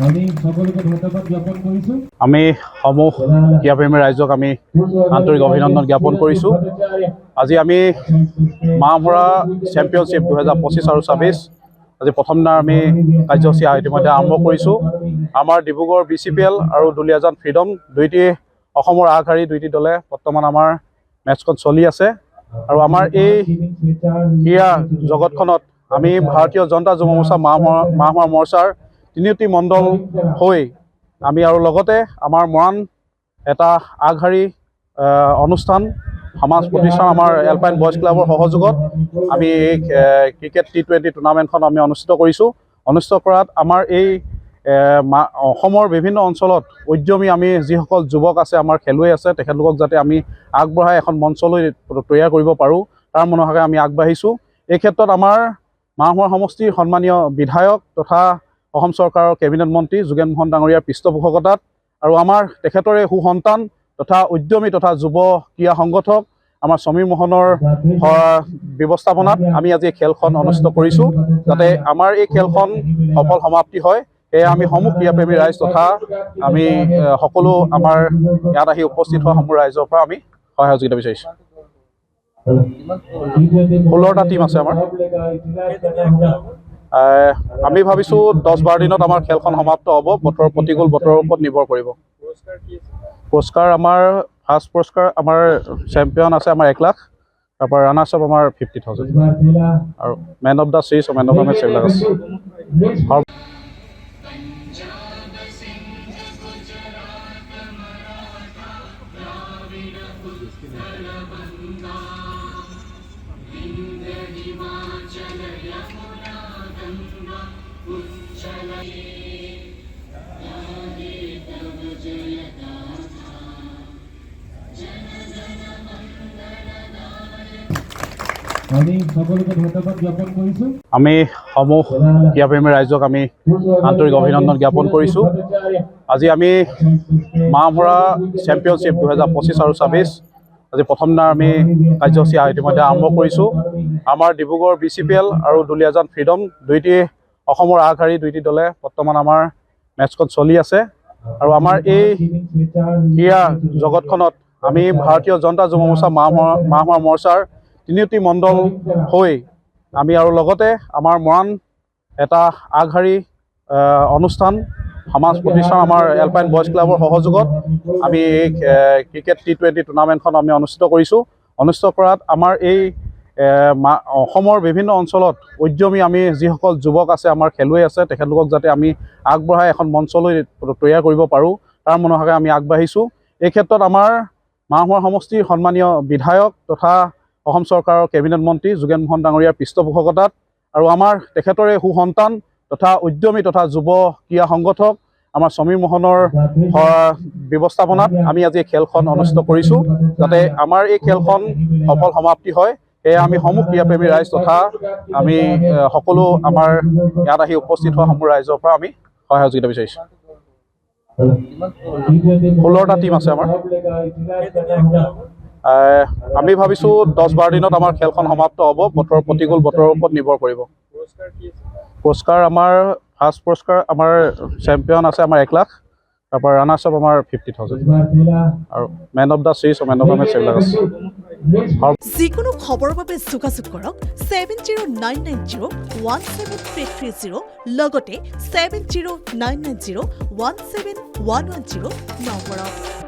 আমি সকলকে ধন্যবাদ জ্ঞাপন কৰিছো। আমি সমূহ ক্ৰীড়াপ্ৰেমী ৰাইজক আমি আন্তৰিক অভিনন্দন জ্ঞাপন কৰিছোঁ। আজি আমি মাহমৰা চেম্পিয়নশ্বিপ 2025 আৰু 26 আজি প্ৰথম দিনাৰ আমি কাৰ্যসূচী ইতিমধ্যে আৰম্ভ কৰিছোঁ। আমাৰ ডিব্ৰুগড় BCPL আৰু দুলীয়াজান ফ্ৰীডম দুইটি অসমৰ আগশাৰী দুইটি দলে বৰ্তমান আমাৰ মেটছখন চলি আছে। আৰু আমাৰ এই ক্ৰীড়া জগতখনত আমি ভাৰতীয় জনতা যুৱ মৰ্চা মাহমৰা মৰ্চাৰ তিনিটি মণ্ডল হৈ আমি আৰু লগতে আমাৰ মৰাণ এটা আগশাৰী অনুষ্ঠান সমাজ প্ৰতিষ্ঠান আমাৰ এলপাইন বয়জ ক্লাবৰ সহযোগত আমি এই ক্ৰিকেট T20 টুৰ্ণামেণ্টখন আমি অনুষ্ঠিত কৰিছোঁ। অনুষ্ঠিত কৰাত আমাৰ এই অসমৰ বিভিন্ন অঞ্চলত উদ্যমী আমি যিসকল যুৱক আছে, আমাৰ খেলুৱৈ আছে, তেখেতলোকক যাতে আমি আগবঢ়াই এখন মঞ্চলৈ তৈয়াৰ কৰিব পাৰোঁ তাৰ মনোভাৱে আমি আগবাঢ়িছোঁ। এই ক্ষেত্ৰত আমাৰ মাহমৰা সমষ্টিৰ সন্মানীয় বিধায়ক তথা অসম চৰকাৰৰ কেবিনেট মন্ত্ৰী যোগেন মোহন ডাঙৰীয়াৰ পৃষ্ঠপোষকতাত আৰু আমাৰ তেখেতৰে সুসন্তান তথা উদ্যমী তথা যুৱ ক্ৰীড়া সংগঠক আমাৰ সমীৰ মোহনৰ ব্যৱস্থাপনাত আমি আজি এই খেলখন অনুষ্ঠিত কৰিছোঁ। যাতে আমাৰ এই খেলখন সফল সমাপ্তি হয় সেয়ে আমি সমূহ ক্ৰীড়াপ্ৰেমী ৰাইজ তথা আমি সকলো আমাৰ ইয়াত আহি উপস্থিত হোৱা সমূহ ৰাইজৰ পৰা আমি সহায় সহযোগিতা বিচাৰিছোঁ। 16টা টিম আছে আমাৰ। আমি ভাবিছোঁ 10-12 দিনত আমাৰ খেলখন সমাপ্ত হ'ব। প্ৰতিকূল বতৰৰ ওপৰত নিৰ্ভৰ কৰিব। পুৰস্কাৰ আমাৰ ফাৰ্ষ্ট পুৰস্কাৰ আমাৰ চেম্পিয়ন আছে আমাৰ 1 লাখ, তাৰপৰা ৰানাৰ্ছ আপ আমাৰ 50,000 আৰু man of the series man of the match এইবিলাক আছে। আমি সকলকে ধন্যবাদ জ্ঞাপন কৰিছো। আমি সমূহ ক্ৰীড়াপ্ৰেমী ৰাইজক আমি আন্তৰিক অভিনন্দন জ্ঞাপন কৰিছোঁ। আজি আমি মাহমৰা চেম্পিয়নশ্বিপ 2025 আৰু 26 আজি প্ৰথম দিনাৰ আমি কাৰ্যসূচী ইতিমধ্যে আৰম্ভ কৰিছোঁ। আমাৰ ডিব্ৰুগড় BCPL আৰু দুলীয়াজান ফ্ৰীডম দুইটি অসমৰ আগশাৰী দুইটি দলে বৰ্তমান আমাৰ মেটছখন চলি আছে। আৰু আমাৰ এই ক্ৰীড়া জগতখনত আমি ভাৰতীয় জনতা যুৱ মৰ্চা মাহমৰা মৰ্চাৰ তিনিটি মণ্ডল হৈ আমি আৰু লগতে আমাৰ মৰাণ এটা আগশাৰী অনুষ্ঠান সমাজ প্ৰতিষ্ঠান আমাৰ এলপাইন বয়জ ক্লাবৰ সহযোগত আমি এই ক্ৰিকেট T20 টুৰ্ণামেণ্টখন আমি অনুষ্ঠিত কৰিছোঁ। অনুষ্ঠিত কৰাত আমাৰ এই অসমৰ বিভিন্ন অঞ্চলত উদ্যমী আমি যিসকল যুৱক আছে, আমাৰ খেলুৱৈ আছে, তেখেতলোকক যাতে আমি আগবঢ়াই এখন মঞ্চলৈ তৈয়াৰ কৰিব পাৰোঁ তাৰ মনোভাৱে আমি আগবাঢ়িছোঁ। এই ক্ষেত্ৰত আমাৰ মাহমৰা সমষ্টিৰ সন্মানীয় বিধায়ক তথা অসম চৰকাৰৰ কেবিনেট মন্ত্ৰী যোগেন মোহন ডাঙৰীয়াৰ পৃষ্ঠপোষকতাত আৰু আমাৰ তেখেতৰে সুসন্তান তথা উদ্যমী তথা যুৱ ক্ৰীড়া সংগঠক আমাৰ সমীৰ মোহনৰ ব্যৱস্থাপনাত আমি আজি এই খেলখন অনুষ্ঠিত কৰিছোঁ। যাতে আমাৰ এই খেলখন সফল সমাপ্তি হয় সেয়ে আমি সমূহ ক্ৰীড়াপ্ৰেমী ৰাইজ তথা আমি সকলো আমাৰ ইয়াত আহি উপস্থিত হোৱা সমূহ ৰাইজৰ পৰা আমি সহায় সহযোগিতা বিচাৰিছোঁ। 16টা টিম আছে আমাৰ। আমি ভাবিছোঁ 10-12 দিনত আমাৰ খেলখন সমাপ্ত হ'ব। প্ৰতিকূল বতৰৰ ওপৰত নিৰ্ভৰ কৰিব। পুৰস্কাৰ আমাৰ ফাৰ্ষ্ট পুৰস্কাৰ আমাৰ চেম্পিয়ন আছে আমাৰ 1 লাখ, তাৰপৰা ৰানাৰ্ছ আপ আমাৰ 50,000 আৰু man of the series man of the match এইবিলাক আছে। যিকোনো খবৰৰ বাবে যোগাযোগ কৰক 7099017330 লগতে 7099017110 নম্বৰত।